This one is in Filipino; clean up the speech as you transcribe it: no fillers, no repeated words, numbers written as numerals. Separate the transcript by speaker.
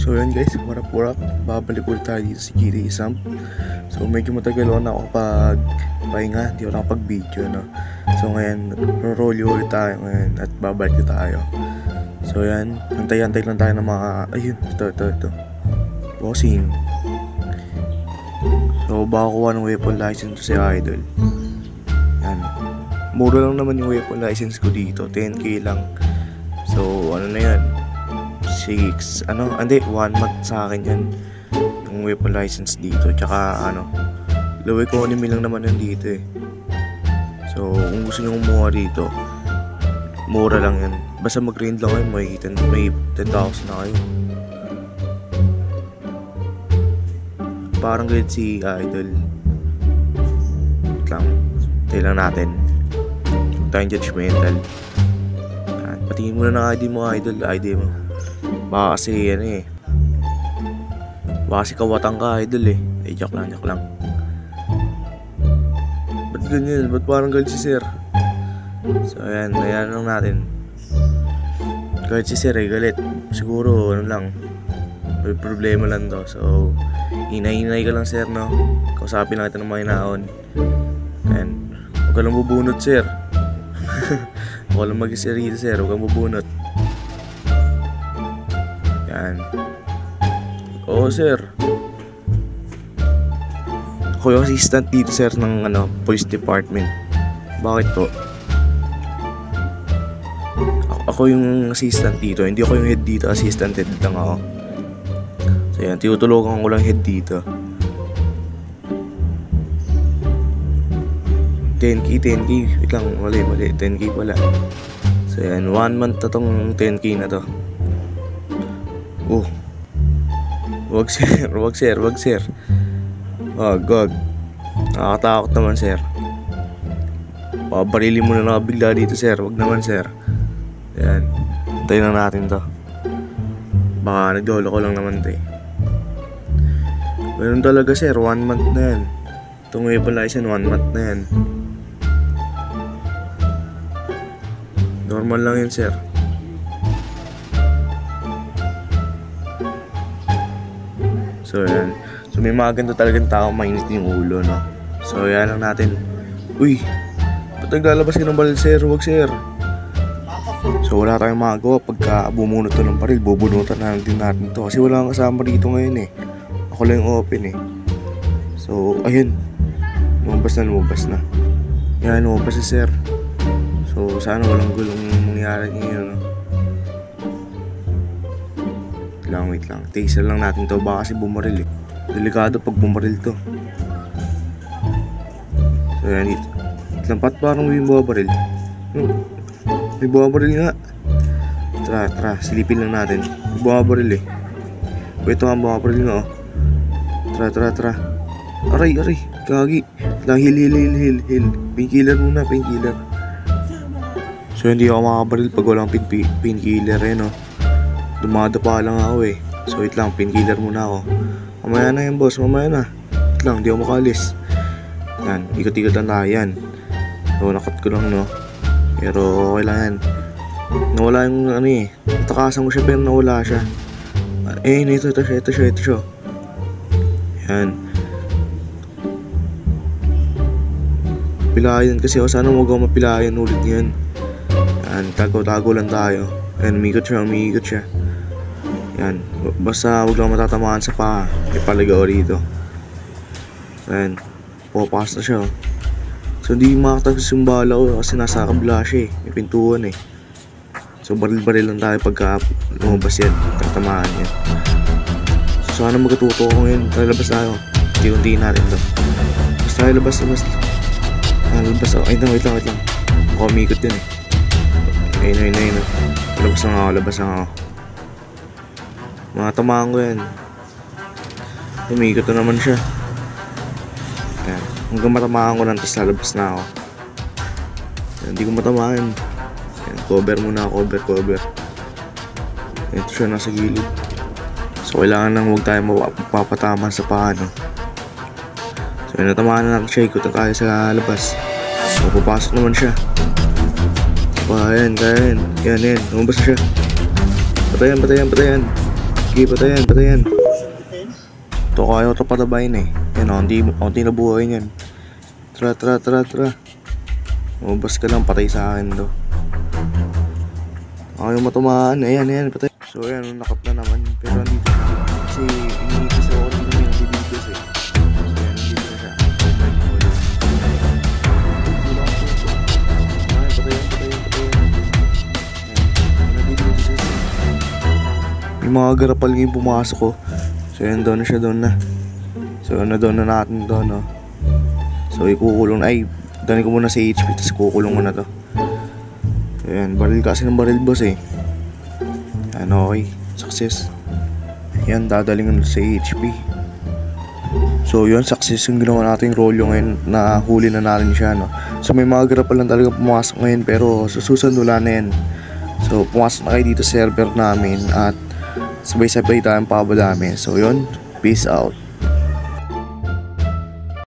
Speaker 1: So yun guys, warap, babalik ulit tayo dito sa GTA Samp. So medyo matagal ako nakapag-pahinga, hindi ako nakapag-video, no? So ngayon, roll ulit tayo ngayon at babalik tayo. So yan, antay-antay lang tayo ng mga, ayun, ito bossing. So baka kuha ng weapon license si Idol. Yan, mura lang naman yung weapon license ko dito, 10k lang. So ano na yan, 1 month sa akin yan yung weapon license dito. Tsaka low economy lang naman yan dito eh. So kung gusto nyo kumuha dito, mura lang yan. Basta mag-grind lang kayo, may 10,000 na kayo. Parang ganyan si Idol. Wait lang, tayo lang natin. Huwag tayong judgmental. Patingin muna ng ID mo, ID mo. Baka kasi baka kasi kawatang ka, Idol eh. Joke lang. Ba't ganyan? Ba't parang galit si Sir? So ayan lang natin. Galit si Sir galit. Siguro may problema lang to. So hinay ka lang Sir, no? Kausapin lang kita ng mga hinaon. Ayan, huwag ka lang bubunot Sir. Huwag ka lang mag-isir dito Sir, huwag kang bubunot. Yan. Oo Sir, ako yung assistant dito Sir ng police department. Bakit po? Ako yung assistant dito, hindi ako yung head dito. Assistant head lang ako. So yan, tinutulungan ko lang head dito. 10k. Wait lang, mali 10k pala. So yan, 1 month na tong 10k na to. Wag sir. Wag. Nakakatakot naman Sir. Pabarili mo na bigla dito Sir. Wag naman Sir. Yan, tayo lang natin to. Baka nagdolo ko lang naman to eh. Meron talaga Sir, 1 month na yan. Itong weapon license, 1 month na yan. Normal lang yun Sir. So yan. So may mga ganito talagang tao, mainit yung ulo, no? So yan lang natin. Uy, ba't naglalabas ka ng baril Sir? Huwag Sir. So wala tayong magawa. Pagka bumunot to ng baril, bubunutan na din natin to. Kasi wala kang kasama dito ngayon eh. Ako lang yung open eh. So ayun, lumabas na. Yan, lumabas si Sir. So sana walang gulong mangyari ngayon, no? Wait lang. Taser lang natin to. Baka kasi bumaril eh. Delikado pag bumaril to. So yan dito. Lampat parang may bumabaril. May bumabaril nga. Tara. Silipin lang natin. May bumabaril eh. Ito nga bumabaril nga oh. Tara. Aray. Kagi. Heal. Painkiller muna. So hindi ako makabaril pag walang painkiller eh, no? Dumadapa lang ako eh. So wait lang, painkiller muna ako. Mamaya na yan boss, mamaya na. Wait lang, di ako makalis. Yan, ikot lang tayo yan. So nakat ko lang, no? Pero okay lang yan. Nawala yung natakasan ko siya pero nawala siya. Ito siya. Yan. Pilayan kasi ako, sana huwag ako mapilayan ulit yan. Yan, tago lang tayo. Yan, umikot siya. Yan, basta huwag lang matatamaan sa paa. May paligaw rito. Yan, pupas na siya. So hindi makatagos yung bala ko kasi nasa kabila siya eh. May pintuan eh. So baril lang tayo pagka lumabas yan. Tatamaan yan. So sana magkatuto ko ngayon. Talabas tayo. Unti-untiin natin to. Basta tayo labas. Labas ako. Ay, wait lang. Ako umikot yun eh. Ayun. Labas lang ako. Mga tamaan ko yan. Umikot na naman siya. Ayan. Hanggang matamaan ko lang, tapos lalabas na ako. Ayan, hindi ko matamaan. Ayan, cover muna ako, cover. Ito siya nasa gilid. So kailangan lang huwag tayo mapapataman sa paa, no? So yun, natamaan na natin siya. Ikot na tayo sa labas. So papasok naman siya. Ayan. Yan. Lumabas na siya. Patayan. Sige, patayan, patayan. Ito kaya ito patabayin eh. Yan o, hindi na buhay niyan. Tara. Umabas ka lang, patay sa akin to. Ayaw matumaan. Ayan, patay. So ayan, nakap na naman. Pero andito na. Kasi iniitis ako rin naman yung bibigos eh. So ayan, andito na siya. May mga garapal ngayon pumasok ko. So ayan, doon na siya, doon na. So doon na natin to, no. So ikukulong na. Ay, dali ko muna sa HP, tapos kukulong mo na to. So ayan, baril kasi ng baril boss eh. Ayan, okay, success. Ayan, dadaling ko sa HP. So yun, success yung ginawa natin rolyo ngayon. Nahuli na natin siya, no. So may mga garapal lang talaga pumasok ngayon, pero susunod wala na yan. So pumasok na kayo dito sa server namin at sabay-sabay tayong pabadami. So yun, peace out.